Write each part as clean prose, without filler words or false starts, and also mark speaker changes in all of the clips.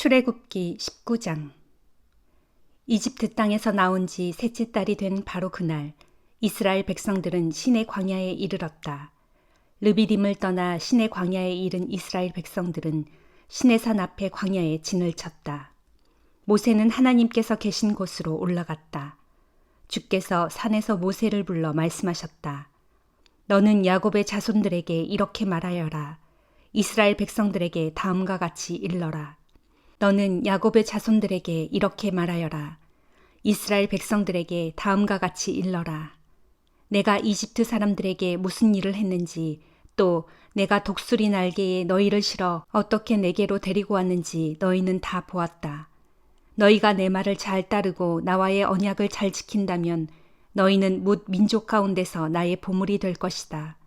Speaker 1: 출애굽기 19장. 이집트 땅에서 나온 지 셋째 달이 된 바로 그날 이스라엘 백성들은 시내 광야에 이르렀다. 르비딤을 떠나 시내 광야에 이른 이스라엘 백성들은 시내산 앞에 광야에 진을 쳤다. 모세는 하나님께서 계신 곳으로 올라갔다. 주께서 산에서 모세를 불러 말씀하셨다. 너는 야곱의 자손들에게 이렇게 말하여라. 이스라엘 백성들에게 다음과 같이 일러라. 너는 야곱의 자손들에게 이렇게 말하여라. 이스라엘 백성들에게 다음과 같이 일러라. 내가 이집트 사람들에게 무슨 일을 했는지, 또 내가 독수리 날개에 너희를 실어 어떻게 내게로 데리고 왔는지 너희는 다 보았다. 너희가 내 말을 잘 따르고 나와의 언약을 잘 지킨다면 너희는 뭇 민족 가운데서 나의 보물이 될 것이다.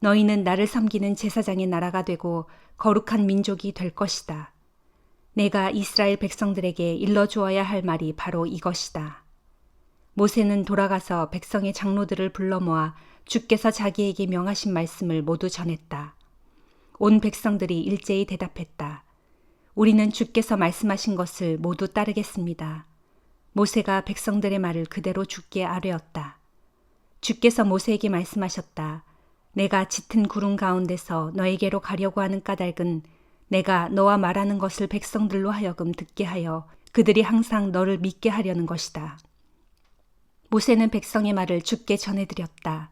Speaker 1: 너희는 나를 섬기는 제사장의 나라가 되고 거룩한 민족이 될 것이다. 내가 이스라엘 백성들에게 일러주어야 할 말이 바로 이것이다. 모세는 돌아가서 백성의 장로들을 불러 모아 주께서 자기에게 명하신 말씀을 모두 전했다. 온 백성들이 일제히 대답했다. 우리는 주께서 말씀하신 것을 모두 따르겠습니다. 모세가 백성들의 말을 그대로 주께 아뢰었다. 주께서 모세에게 말씀하셨다. 내가 짙은 구름 가운데서 너에게로 가려고 하는 까닭은 내가 너와 말하는 것을 백성들로 하여금 듣게 하여 그들이 항상 너를 믿게 하려는 것이다. 모세는 백성의 말을 주께 전해드렸다.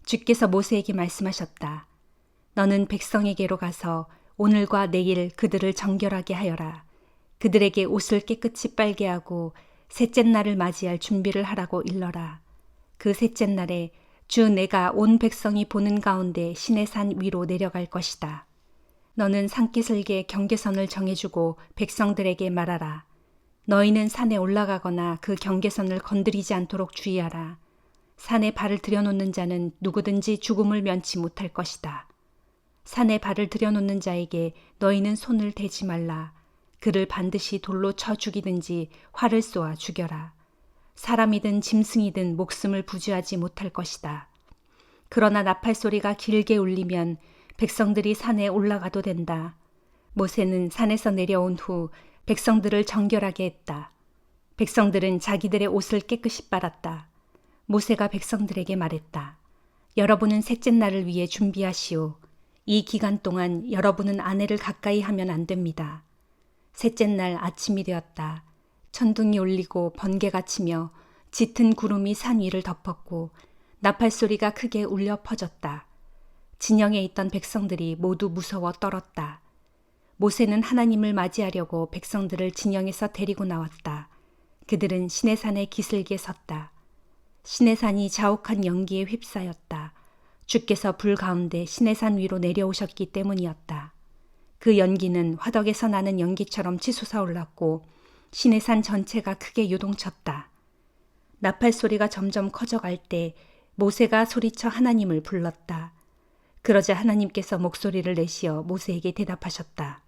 Speaker 1: 주께서 모세에게 말씀하셨다. 너는 백성에게로 가서 오늘과 내일 그들을 정결하게 하여라. 그들에게 옷을 깨끗이 빨게 하고 셋째 날을 맞이할 준비를 하라고 일러라. 그 셋째 날에 주 내가 온 백성이 보는 가운데 시내산 위로 내려갈 것이다. 너는 산기슭에 경계선을 정해주고 백성들에게 말하라. 너희는 산에 올라가거나 그 경계선을 건드리지 않도록 주의하라. 산에 발을 들여놓는 자는 누구든지 죽음을 면치 못할 것이다. 산에 발을 들여놓는 자에게 너희는 손을 대지 말라. 그를 반드시 돌로 쳐 죽이든지 활을 쏘아 죽여라. 사람이든 짐승이든 목숨을 부주하지 못할 것이다. 그러나 나팔 소리가 길게 울리면 백성들이 산에 올라가도 된다. 모세는 산에서 내려온 후 백성들을 정결하게 했다. 백성들은 자기들의 옷을 깨끗이 빨았다. 모세가 백성들에게 말했다. 여러분은 셋째 날을 위해 준비하시오. 이 기간 동안 여러분은 아내를 가까이 하면 안 됩니다. 셋째 날 아침이 되었다. 천둥이 울리고 번개가 치며 짙은 구름이 산 위를 덮었고 나팔 소리가 크게 울려 퍼졌다. 진영에 있던 백성들이 모두 무서워 떨었다. 모세는 하나님을 맞이하려고 백성들을 진영에서 데리고 나왔다. 그들은 시내산의 기슭에 섰다. 시내산이 자욱한 연기에 휩싸였다. 주께서 불 가운데 시내산 위로 내려오셨기 때문이었다. 그 연기는 화덕에서 나는 연기처럼 치솟아 올랐고 시내산 전체가 크게 요동쳤다. 나팔 소리가 점점 커져갈 때 모세가 소리쳐 하나님을 불렀다. 그러자 하나님께서 목소리를 내시어 모세에게 대답하셨다.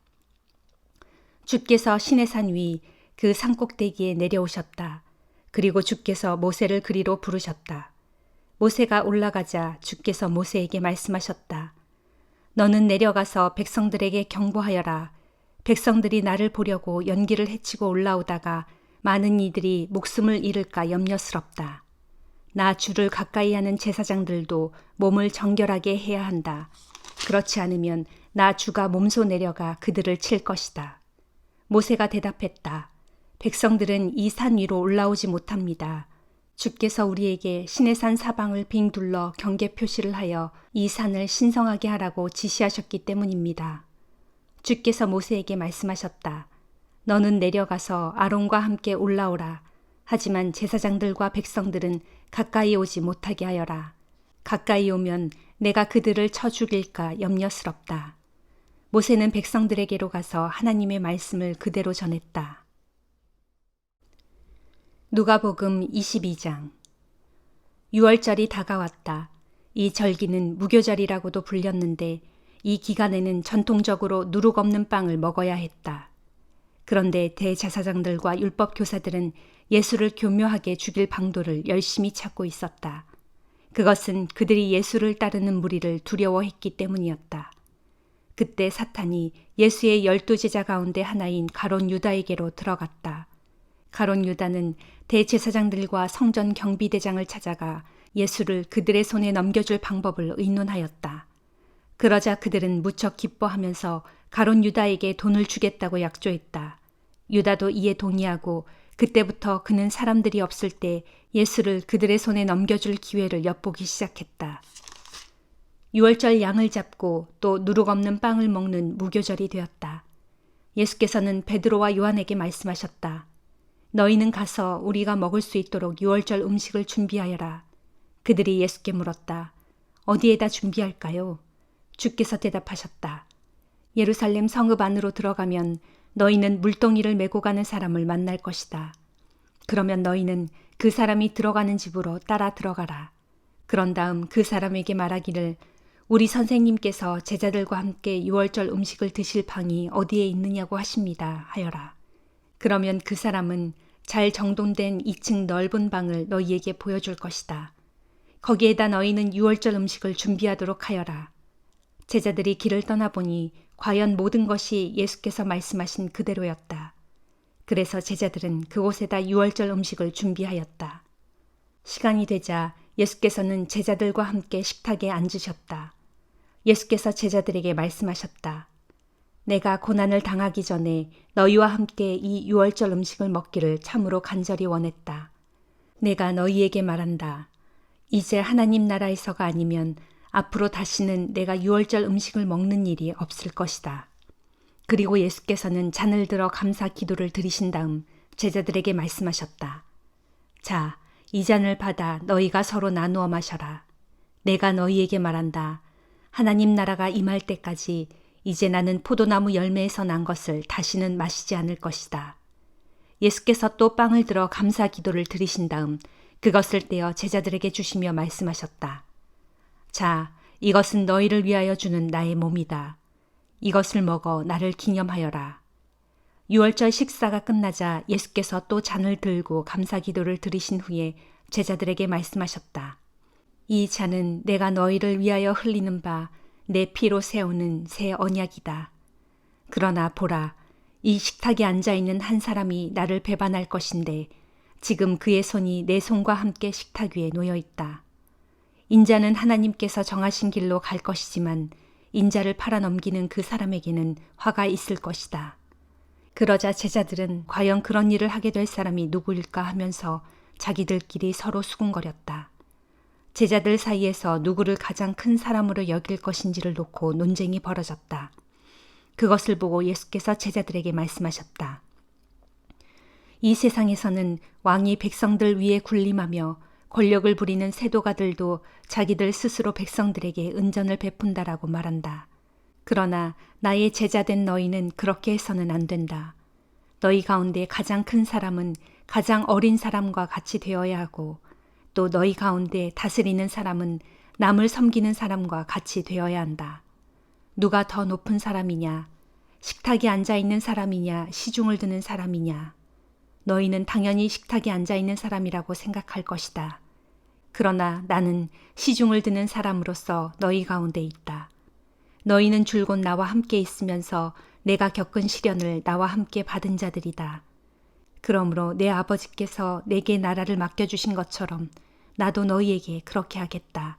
Speaker 1: 주께서 시내산 위 그 산꼭대기에 내려오셨다. 그리고 주께서 모세를 그리로 부르셨다. 모세가 올라가자 주께서 모세에게 말씀하셨다. 너는 내려가서 백성들에게 경보하여라. 백성들이 나를 보려고 연기를 헤치고 올라오다가 많은 이들이 목숨을 잃을까 염려스럽다. 나 주를 가까이 하는 제사장들도 몸을 정결하게 해야 한다. 그렇지 않으면 나 주가 몸소 내려가 그들을 칠 것이다. 모세가 대답했다. 백성들은 이 산 위로 올라오지 못합니다. 주께서 우리에게 시내산 사방을 빙 둘러 경계 표시를 하여 이 산을 신성하게 하라고 지시하셨기 때문입니다. 주께서 모세에게 말씀하셨다. 너는 내려가서 아론과 함께 올라오라. 하지만 제사장들과 백성들은 가까이 오지 못하게 하여라. 가까이 오면 내가 그들을 쳐 죽일까 염려스럽다. 모세는 백성들에게로 가서 하나님의 말씀을 그대로 전했다. 누가복음 22장. 유월절이 다가왔다. 이 절기는 무교절이라고도 불렸는데 이 기간에는 전통적으로 누룩 없는 빵을 먹어야 했다. 그런데 대제사장들과 율법 교사들은 예수를 교묘하게 죽일 방도를 열심히 찾고 있었다. 그것은 그들이 예수를 따르는 무리를 두려워했기 때문이었다. 그때 사탄이 예수의 12제자 가운데 하나인 가룟 유다에게로 들어갔다. 가룟 유다는 대제사장들과 성전 경비대장을 찾아가 예수를 그들의 손에 넘겨줄 방법을 의논하였다. 그러자 그들은 무척 기뻐하면서 가룟 유다에게 돈을 주겠다고 약조했다. 유다도 이에 동의하고 그때부터 그는 사람들이 없을 때 예수를 그들의 손에 넘겨줄 기회를 엿보기 시작했다. 유월절 양을 잡고 또 누룩 없는 빵을 먹는 무교절이 되었다. 예수께서는 베드로와 요한에게 말씀하셨다. 너희는 가서 우리가 먹을 수 있도록 유월절 음식을 준비하여라. 그들이 예수께 물었다. 어디에다 준비할까요? 주께서 대답하셨다. 예루살렘 성읍 안으로 들어가면 너희는 물동이를 메고 가는 사람을 만날 것이다. 그러면 너희는 그 사람이 들어가는 집으로 따라 들어가라. 그런 다음 그 사람에게 말하기를 우리 선생님께서 제자들과 함께 유월절 음식을 드실 방이 어디에 있느냐고 하십니다 하여라. 그러면 그 사람은 잘 정돈된 2층 넓은 방을 너희에게 보여줄 것이다. 거기에다 너희는 유월절 음식을 준비하도록 하여라. 제자들이 길을 떠나보니 과연 모든 것이 예수께서 말씀하신 그대로였다. 그래서 제자들은 그곳에다 유월절 음식을 준비하였다. 시간이 되자 예수께서는 제자들과 함께 식탁에 앉으셨다. 예수께서 제자들에게 말씀하셨다. 내가 고난을 당하기 전에 너희와 함께 이 유월절 음식을 먹기를 참으로 간절히 원했다. 내가 너희에게 말한다. 이제 하나님 나라에서가 아니면 앞으로 다시는 내가 유월절 음식을 먹는 일이 없을 것이다. 그리고 예수께서는 잔을 들어 감사 기도를 드리신 다음 제자들에게 말씀하셨다. 자, 이 잔을 받아 너희가 서로 나누어 마셔라. 내가 너희에게 말한다. 하나님 나라가 임할 때까지 이제 나는 포도나무 열매에서 난 것을 다시는 마시지 않을 것이다. 예수께서 또 빵을 들어 감사 기도를 드리신 다음 그것을 떼어 제자들에게 주시며 말씀하셨다. 자, 이것은 너희를 위하여 주는 나의 몸이다. 이것을 먹어 나를 기념하여라. 유월절 식사가 끝나자 예수께서 또 잔을 들고 감사 기도를 드리신 후에 제자들에게 말씀하셨다. 이 잔은 내가 너희를 위하여 흘리는 바 내 피로 세우는 새 언약이다. 그러나 보라, 이 식탁에 앉아있는 한 사람이 나를 배반할 것인데 지금 그의 손이 내 손과 함께 식탁 위에 놓여 있다. 인자는 하나님께서 정하신 길로 갈 것이지만 인자를 팔아넘기는 그 사람에게는 화가 있을 것이다. 그러자 제자들은 과연 그런 일을 하게 될 사람이 누구일까 하면서 자기들끼리 서로 수군거렸다. 제자들 사이에서 누구를 가장 큰 사람으로 여길 것인지를 놓고 논쟁이 벌어졌다. 그것을 보고 예수께서 제자들에게 말씀하셨다. 이 세상에서는 왕이 백성들 위에 군림하며 권력을 부리는 세도가들도 자기들 스스로 백성들에게 은전을 베푼다라고 말한다. 그러나 나의 제자된 너희는 그렇게 해서는 안 된다. 너희 가운데 가장 큰 사람은 가장 어린 사람과 같이 되어야 하고 또 너희 가운데 다스리는 사람은 남을 섬기는 사람과 같이 되어야 한다. 누가 더 높은 사람이냐? 식탁에 앉아있는 사람이냐? 시중을 드는 사람이냐? 너희는 당연히 식탁에 앉아있는 사람이라고 생각할 것이다. 그러나 나는 시중을 드는 사람으로서 너희 가운데 있다. 너희는 줄곧 나와 함께 있으면서 내가 겪은 시련을 나와 함께 받은 자들이다. 그러므로 내 아버지께서 내게 나라를 맡겨주신 것처럼 나도 너희에게 그렇게 하겠다.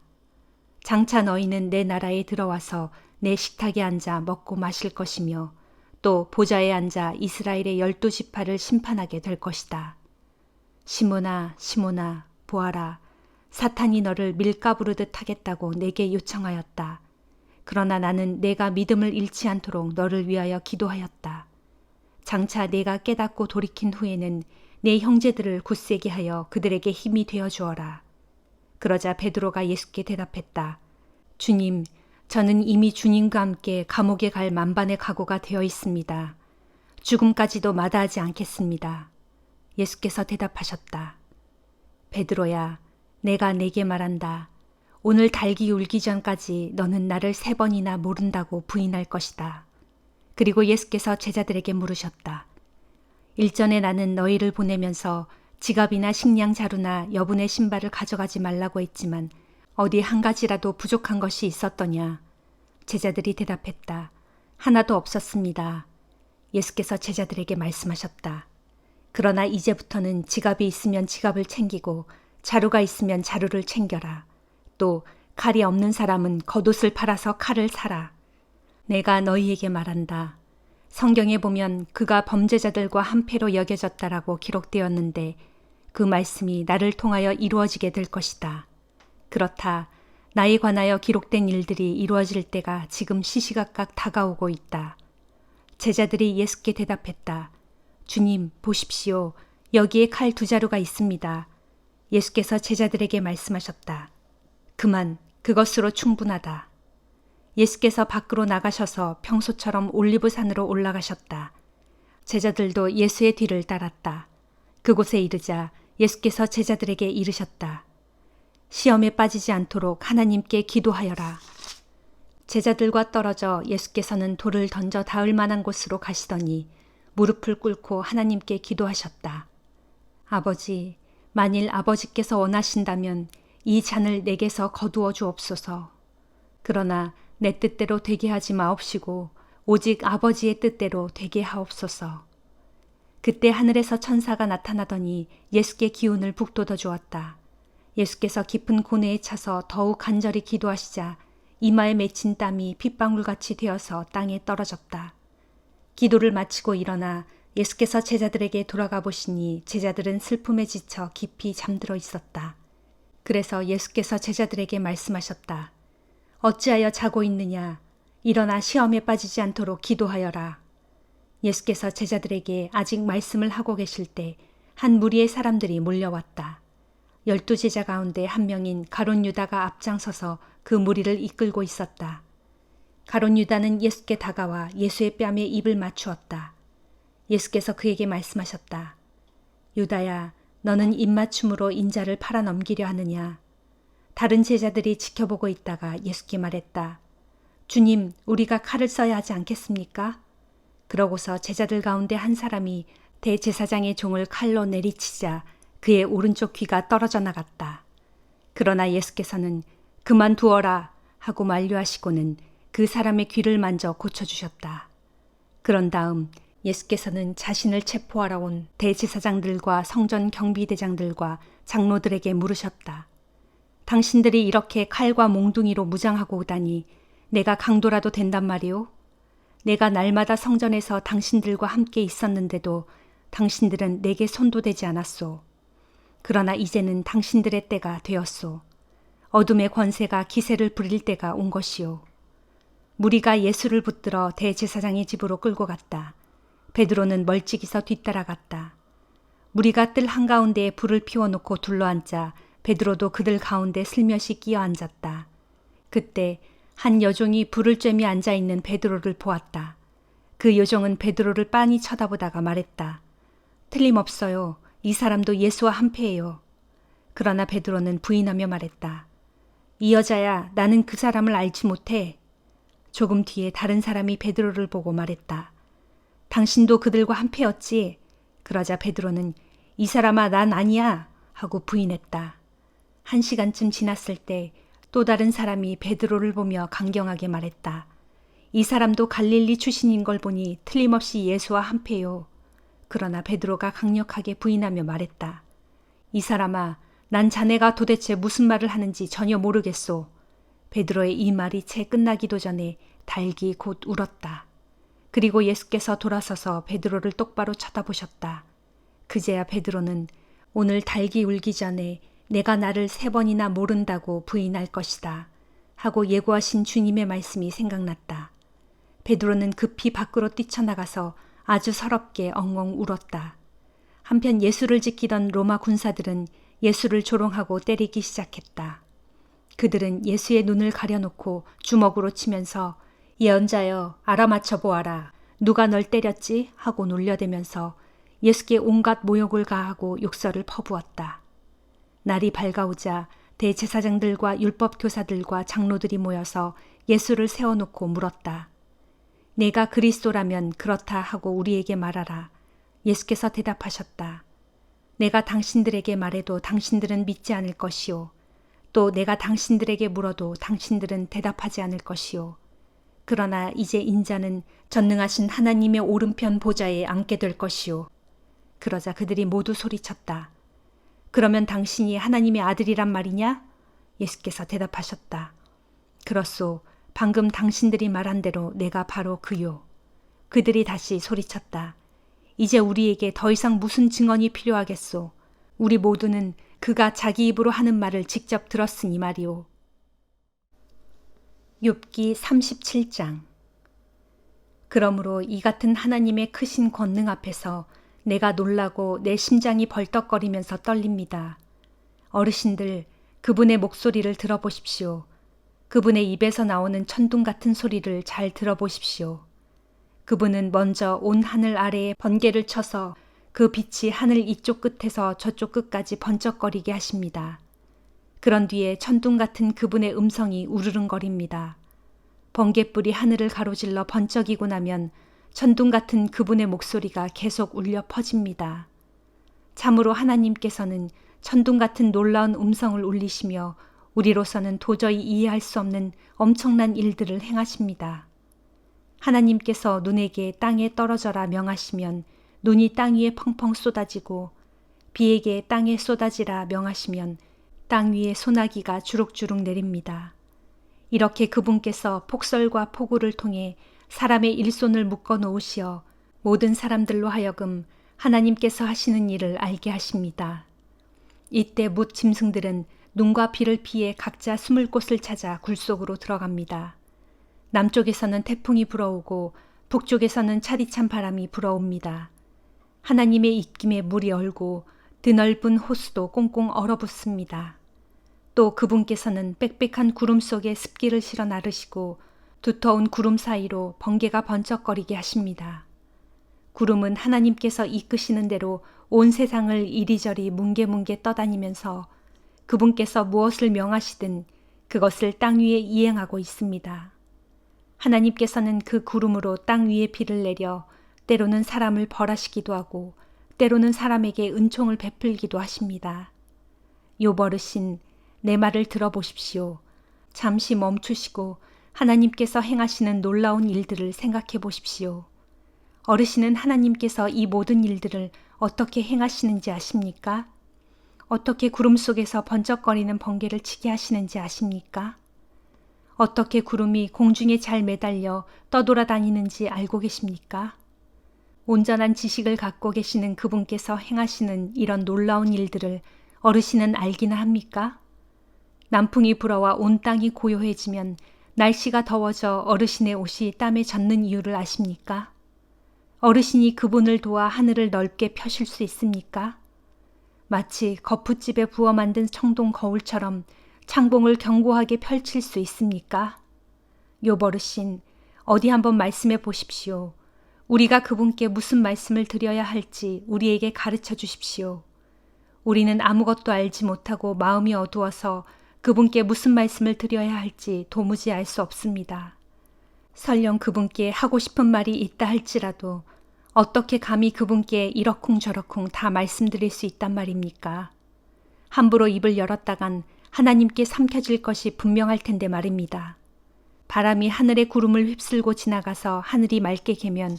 Speaker 1: 장차 너희는 내 나라에 들어와서 내 식탁에 앉아 먹고 마실 것이며 또 보좌에 앉아 이스라엘의 12지파를 심판하게 될 것이다. 시몬아, 시몬아, 보아라. 사탄이 너를 밀가부르듯 하겠다고 내게 요청하였다. 그러나 나는 내가 믿음을 잃지 않도록 너를 위하여 기도하였다. 장차 내가 깨닫고 돌이킨 후에는 내 형제들을 굳세게 하여 그들에게 힘이 되어 주어라. 그러자 베드로가 예수께 대답했다. 주님, 저는 이미 주님과 함께 감옥에 갈 만반의 각오가 되어 있습니다. 죽음까지도 마다하지 않겠습니다. 예수께서 대답하셨다. 베드로야, 내가 네게 말한다. 오늘 닭이 울기 전까지 너는 나를 3번이나 모른다고 부인할 것이다. 그리고 예수께서 제자들에게 물으셨다. 일전에 나는 너희를 보내면서 지갑이나 식량 자루나 여분의 신발을 가져가지 말라고 했지만 어디 한 가지라도 부족한 것이 있었더냐? 제자들이 대답했다. 하나도 없었습니다. 예수께서 제자들에게 말씀하셨다. 그러나 이제부터는 지갑이 있으면 지갑을 챙기고 자루가 있으면 자루를 챙겨라. 또 칼이 없는 사람은 겉옷을 팔아서 칼을 사라. 내가 너희에게 말한다. 성경에 보면 그가 범죄자들과 한패로 여겨졌다라고 기록되었는데 그 말씀이 나를 통하여 이루어지게 될 것이다. 그렇다. 나에 관하여 기록된 일들이 이루어질 때가 지금 시시각각 다가오고 있다. 제자들이 예수께 대답했다. 주님, 보십시오. 여기에 칼 2자루가 있습니다. 예수께서 제자들에게 말씀하셨다. 그만, 그것으로 충분하다. 예수께서 밖으로 나가셔서 평소처럼 올리브산으로 올라가셨다. 제자들도 예수의 뒤를 따랐다. 그곳에 이르자 예수께서 제자들에게 이르셨다. 시험에 빠지지 않도록 하나님께 기도하여라. 제자들과 떨어져 예수께서는 돌을 던져 닿을 만한 곳으로 가시더니 무릎을 꿇고 하나님께 기도하셨다. 아버지, 만일 아버지께서 원하신다면 이 잔을 내게서 거두어 주옵소서. 그러나 내 뜻대로 되게 하지 마옵시고 오직 아버지의 뜻대로 되게 하옵소서. 그때 하늘에서 천사가 나타나더니 예수께 기운을 북돋아 주었다. 예수께서 깊은 고뇌에 차서 더욱 간절히 기도하시자 이마에 맺힌 땀이 핏방울같이 되어서 땅에 떨어졌다. 기도를 마치고 일어나 예수께서 제자들에게 돌아가 보시니 제자들은 슬픔에 지쳐 깊이 잠들어 있었다. 그래서 예수께서 제자들에게 말씀하셨다. 어찌하여 자고 있느냐? 일어나 시험에 빠지지 않도록 기도하여라. 예수께서 제자들에게 아직 말씀을 하고 계실 때 한 무리의 사람들이 몰려왔다. 12제자 가운데 한 명인 가룟 유다가 앞장서서 그 무리를 이끌고 있었다. 가룟 유다는 예수께 다가와 예수의 뺨에 입을 맞추었다. 예수께서 그에게 말씀하셨다. 유다야, 너는 입맞춤으로 인자를 팔아 넘기려 하느냐? 다른 제자들이 지켜보고 있다가 예수께 말했다. 주님, 우리가 칼을 써야 하지 않겠습니까? 그러고서 제자들 가운데 한 사람이 대제사장의 종을 칼로 내리치자 그의 오른쪽 귀가 떨어져 나갔다. 그러나 예수께서는 그만두어라 하고 만류하시고는 그 사람의 귀를 만져 고쳐주셨다. 그런 다음 예수께서는 자신을 체포하러 온 대제사장들과 성전 경비대장들과 장로들에게 물으셨다. 당신들이 이렇게 칼과 몽둥이로 무장하고 오다니 내가 강도라도 된단 말이오? 내가 날마다 성전에서 당신들과 함께 있었는데도 당신들은 내게 손도 대지 않았소. 그러나 이제는 당신들의 때가 되었소. 어둠의 권세가 기세를 부릴 때가 온 것이오. 무리가 예수를 붙들어 대제사장의 집으로 끌고 갔다. 베드로는 멀찍이서 뒤따라갔다. 무리가 뜰 한가운데에 불을 피워놓고 둘러앉자 베드로도 그들 가운데 슬며시 끼어 앉았다. 그때 한 여종이 불을 쬐며 앉아있는 베드로를 보았다. 그 여종은 베드로를 빤히 쳐다보다가 말했다. 틀림없어요. 이 사람도 예수와 한패예요. 그러나 베드로는 부인하며 말했다. 이 여자야, 나는 그 사람을 알지 못해. 조금 뒤에 다른 사람이 베드로를 보고 말했다. 당신도 그들과 한패였지. 그러자 베드로는 이 사람아, 난 아니야 하고 부인했다. 1시간쯤 지났을 때 또 다른 사람이 베드로를 보며 강경하게 말했다. 이 사람도 갈릴리 출신인 걸 보니 틀림없이 예수와 한패요. 그러나 베드로가 강력하게 부인하며 말했다. 이 사람아, 난 자네가 도대체 무슨 말을 하는지 전혀 모르겠소. 베드로의 이 말이 채 끝나기도 전에 닭이 곧 울었다. 그리고 예수께서 돌아서서 베드로를 똑바로 쳐다보셨다. 그제야 베드로는 오늘 닭이 울기 전에 내가 나를 3번이나 모른다고 부인할 것이다 하고 예고하신 주님의 말씀이 생각났다. 베드로는 급히 밖으로 뛰쳐나가서 아주 서럽게 엉엉 울었다. 한편 예수를 지키던 로마 군사들은 예수를 조롱하고 때리기 시작했다. 그들은 예수의 눈을 가려놓고 주먹으로 치면서 예언자여 알아맞혀 보아라. 누가 널 때렸지? 하고 놀려대면서 예수께 온갖 모욕을 가하고 욕설을 퍼부었다. 날이 밝아오자 대제사장들과 율법교사들과 장로들이 모여서 예수를 세워놓고 물었다. 내가 그리스도라면 그렇다 하고 우리에게 말하라. 예수께서 대답하셨다. 내가 당신들에게 말해도 당신들은 믿지 않을 것이요. 또 내가 당신들에게 물어도 당신들은 대답하지 않을 것이요. 그러나 이제 인자는 전능하신 하나님의 오른편 보좌에 앉게 될 것이요. 그러자 그들이 모두 소리쳤다. 그러면 당신이 하나님의 아들이란 말이냐? 예수께서 대답하셨다. 그렇소. 방금 당신들이 말한 대로 내가 바로 그요. 그들이 다시 소리쳤다. 이제 우리에게 더 이상 무슨 증언이 필요하겠소. 우리 모두는 그가 자기 입으로 하는 말을 직접 들었으니 말이오. 욥기 37장. 그러므로 이 같은 하나님의 크신 권능 앞에서 내가 놀라고 내 심장이 벌떡거리면서 떨립니다. 어르신들, 그분의 목소리를 들어보십시오. 그분의 입에서 나오는 천둥 같은 소리를 잘 들어보십시오. 그분은 먼저 온 하늘 아래에 번개를 쳐서 그 빛이 하늘 이쪽 끝에서 저쪽 끝까지 번쩍거리게 하십니다. 그런 뒤에 천둥 같은 그분의 음성이 우르릉거립니다. 번갯불이 하늘을 가로질러 번쩍이고 나면 천둥 같은 그분의 목소리가 계속 울려 퍼집니다. 참으로 하나님께서는 천둥 같은 놀라운 음성을 울리시며 우리로서는 도저히 이해할 수 없는 엄청난 일들을 행하십니다. 하나님께서 눈에게 땅에 떨어져라 명하시면 눈이 땅 위에 펑펑 쏟아지고 비에게 땅에 쏟아지라 명하시면 땅 위에 소나기가 주룩주룩 내립니다. 이렇게 그분께서 폭설과 폭우를 통해 사람의 일손을 묶어 놓으시어 모든 사람들로 하여금 하나님께서 하시는 일을 알게 하십니다. 이때 뭇 짐승들은 눈과 비를 피해 각자 숨을 곳을 찾아 굴 속으로 들어갑니다. 남쪽에서는 태풍이 불어오고 북쪽에서는 차디찬 바람이 불어옵니다. 하나님의 입김에 물이 얼고 드넓은 호수도 꽁꽁 얼어붙습니다. 또 그분께서는 빽빽한 구름 속에 습기를 실어 나르시고 두터운 구름 사이로 번개가 번쩍거리게 하십니다. 구름은 하나님께서 이끄시는 대로 온 세상을 이리저리 뭉게뭉게 떠다니면서 그분께서 무엇을 명하시든 그것을 땅 위에 이행하고 있습니다. 하나님께서는 그 구름으로 땅 위에 비를 내려 때로는 사람을 벌하시기도 하고 때로는 사람에게 은총을 베풀기도 하십니다. 욥 어르신, 내 말을 들어보십시오. 잠시 멈추시고 하나님께서 행하시는 놀라운 일들을 생각해 보십시오. 어르신은 하나님께서 이 모든 일들을 어떻게 행하시는지 아십니까? 어떻게 구름 속에서 번쩍거리는 번개를 치게 하시는지 아십니까? 어떻게 구름이 공중에 잘 매달려 떠돌아다니는지 알고 계십니까? 온전한 지식을 갖고 계시는 그분께서 행하시는 이런 놀라운 일들을 어르신은 알기나 합니까? 남풍이 불어와 온 땅이 고요해지면 날씨가 더워져 어르신의 옷이 땀에 젖는 이유를 아십니까? 어르신이 그분을 도와 하늘을 넓게 펴실 수 있습니까? 마치 거푸집에 부어 만든 청동 거울처럼 창봉을 견고하게 펼칠 수 있습니까? 욥 어르신, 어디 한번 말씀해 보십시오. 우리가 그분께 무슨 말씀을 드려야 할지 우리에게 가르쳐 주십시오. 우리는 아무것도 알지 못하고 마음이 어두워서 그분께 무슨 말씀을 드려야 할지 도무지 알 수 없습니다. 설령 그분께 하고 싶은 말이 있다 할지라도 어떻게 감히 그분께 이러쿵저러쿵 다 말씀드릴 수 있단 말입니까? 함부로 입을 열었다간 하나님께 삼켜질 것이 분명할 텐데 말입니다. 바람이 하늘의 구름을 휩쓸고 지나가서 하늘이 맑게 개면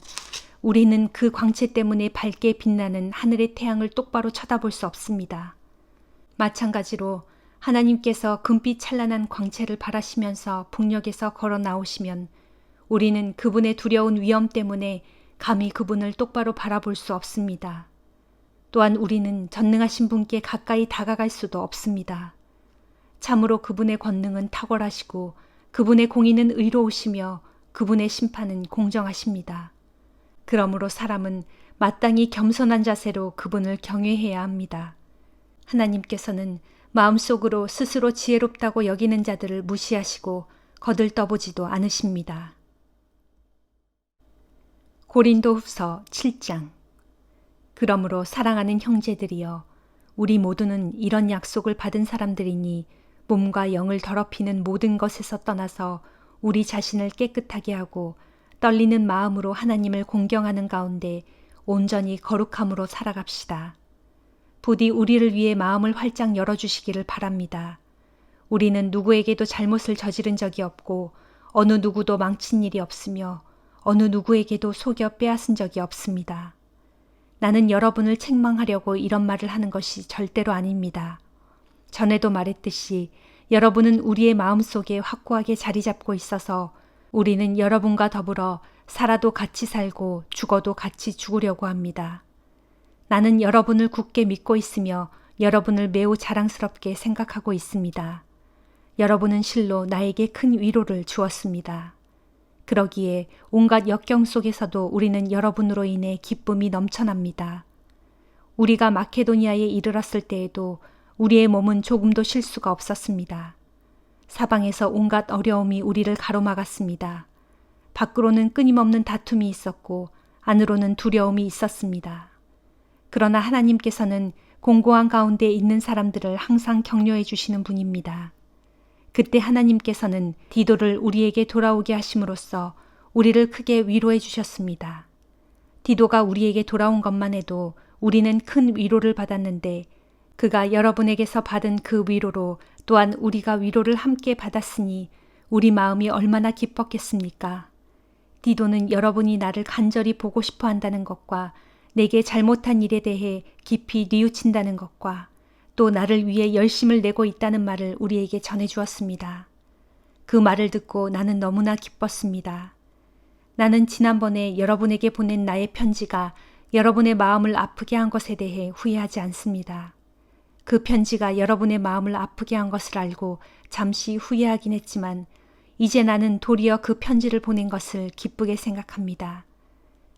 Speaker 1: 우리는 그 광채 때문에 밝게 빛나는 하늘의 태양을 똑바로 쳐다볼 수 없습니다. 마찬가지로 하나님께서 금빛 찬란한 광채를 바라시면서 북녘에서 걸어 나오시면 우리는 그분의 두려운 위엄 때문에 감히 그분을 똑바로 바라볼 수 없습니다. 또한 우리는 전능하신 분께 가까이 다가갈 수도 없습니다. 참으로 그분의 권능은 탁월하시고 그분의 공의는 의로우시며 그분의 심판은 공정하십니다. 그러므로 사람은 마땅히 겸손한 자세로 그분을 경외해야 합니다. 하나님께서는 마음속으로 스스로 지혜롭다고 여기는 자들을 무시하시고 거들떠보지도 않으십니다. 고린도후서 7장. 그러므로 사랑하는 형제들이여, 우리 모두는 이런 약속을 받은 사람들이니 몸과 영을 더럽히는 모든 것에서 떠나서 우리 자신을 깨끗하게 하고 떨리는 마음으로 하나님을 공경하는 가운데 온전히 거룩함으로 살아갑시다. 부디 우리를 위해 마음을 활짝 열어주시기를 바랍니다. 우리는 누구에게도 잘못을 저지른 적이 없고 어느 누구도 망친 일이 없으며 어느 누구에게도 속여 빼앗은 적이 없습니다. 나는 여러분을 책망하려고 이런 말을 하는 것이 절대로 아닙니다. 전에도 말했듯이 여러분은 우리의 마음속에 확고하게 자리 잡고 있어서 우리는 여러분과 더불어 살아도 같이 살고 죽어도 같이 죽으려고 합니다. 나는 여러분을 굳게 믿고 있으며 여러분을 매우 자랑스럽게 생각하고 있습니다. 여러분은 실로 나에게 큰 위로를 주었습니다. 그러기에 온갖 역경 속에서도 우리는 여러분으로 인해 기쁨이 넘쳐납니다. 우리가 마케도니아에 이르렀을 때에도 우리의 몸은 조금도 쉴 수가 없었습니다. 사방에서 온갖 어려움이 우리를 가로막았습니다. 밖으로는 끊임없는 다툼이 있었고 안으로는 두려움이 있었습니다. 그러나 하나님께서는 공고한 가운데 있는 사람들을 항상 격려해 주시는 분입니다. 그때 하나님께서는 디도를 우리에게 돌아오게 하심으로써 우리를 크게 위로해 주셨습니다. 디도가 우리에게 돌아온 것만 해도 우리는 큰 위로를 받았는데 그가 여러분에게서 받은 그 위로로 또한 우리가 위로를 함께 받았으니 우리 마음이 얼마나 기뻤겠습니까? 디도는 여러분이 나를 간절히 보고 싶어 한다는 것과 내게 잘못한 일에 대해 깊이 뉘우친다는 것과 또 나를 위해 열심을 내고 있다는 말을 우리에게 전해주었습니다. 그 말을 듣고 나는 너무나 기뻤습니다. 나는 지난번에 여러분에게 보낸 나의 편지가 여러분의 마음을 아프게 한 것에 대해 후회하지 않습니다. 그 편지가 여러분의 마음을 아프게 한 것을 알고 잠시 후회하긴 했지만 이제 나는 도리어 그 편지를 보낸 것을 기쁘게 생각합니다.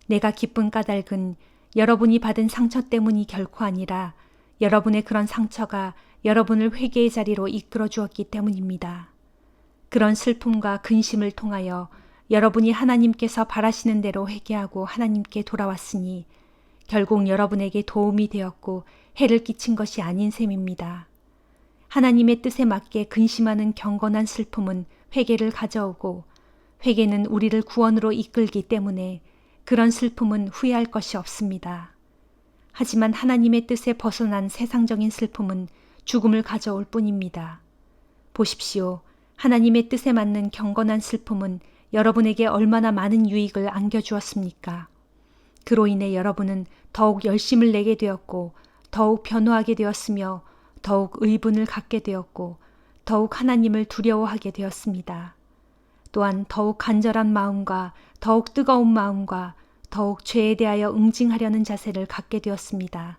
Speaker 1: 내가 기쁜 까닭은 여러분이 받은 상처 때문이 결코 아니라 여러분의 그런 상처가 여러분을 회개의 자리로 이끌어 주었기 때문입니다. 그런 슬픔과 근심을 통하여 여러분이 하나님께서 바라시는 대로 회개하고 하나님께 돌아왔으니 결국 여러분에게 도움이 되었고 해를 끼친 것이 아닌 셈입니다. 하나님의 뜻에 맞게 근심하는 경건한 슬픔은 회개를 가져오고 회개는 우리를 구원으로 이끌기 때문에 그런 슬픔은 후회할 것이 없습니다. 하지만 하나님의 뜻에 벗어난 세상적인 슬픔은 죽음을 가져올 뿐입니다. 보십시오. 하나님의 뜻에 맞는 경건한 슬픔은 여러분에게 얼마나 많은 유익을 안겨주었습니까? 그로 인해 여러분은 더욱 열심을 내게 되었고 더욱 변호하게 되었으며 더욱 의분을 갖게 되었고 더욱 하나님을 두려워하게 되었습니다. 또한 더욱 간절한 마음과 더욱 뜨거운 마음과 더욱 죄에 대하여 응징하려는 자세를 갖게 되었습니다.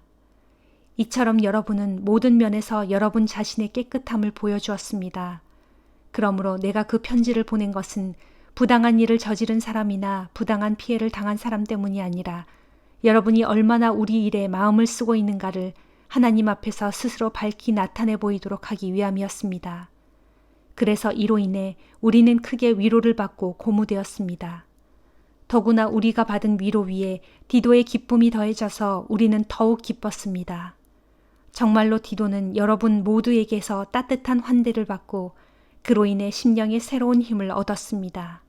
Speaker 1: 이처럼 여러분은 모든 면에서 여러분 자신의 깨끗함을 보여주었습니다. 그러므로 내가 그 편지를 보낸 것은 부당한 일을 저지른 사람이나 부당한 피해를 당한 사람 때문이 아니라 여러분이 얼마나 우리 일에 마음을 쓰고 있는가를 하나님 앞에서 스스로 밝히 나타내 보이도록 하기 위함이었습니다. 그래서 이로 인해 우리는 크게 위로를 받고 고무되었습니다. 더구나 우리가 받은 위로 위에 디도의 기쁨이 더해져서 우리는 더욱 기뻤습니다. 정말로 디도는 여러분 모두에게서 따뜻한 환대를 받고 그로 인해 심령에 새로운 힘을 얻었습니다.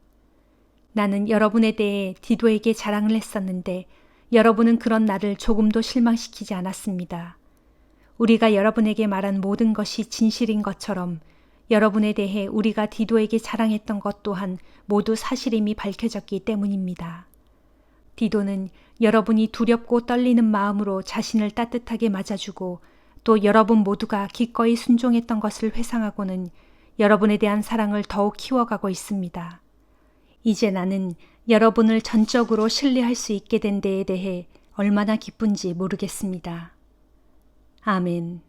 Speaker 1: 나는 여러분에 대해 디도에게 자랑을 했었는데 여러분은 그런 나를 조금도 실망시키지 않았습니다. 우리가 여러분에게 말한 모든 것이 진실인 것처럼 여러분에 대해 우리가 디도에게 자랑했던 것 또한 모두 사실임이 밝혀졌기 때문입니다. 디도는 여러분이 두렵고 떨리는 마음으로 자신을 따뜻하게 맞아주고 또 여러분 모두가 기꺼이 순종했던 것을 회상하고는 여러분에 대한 사랑을 더욱 키워가고 있습니다. 이제 나는 여러분을 전적으로 신뢰할 수 있게 된 데에 대해 얼마나 기쁜지 모르겠습니다. 아멘.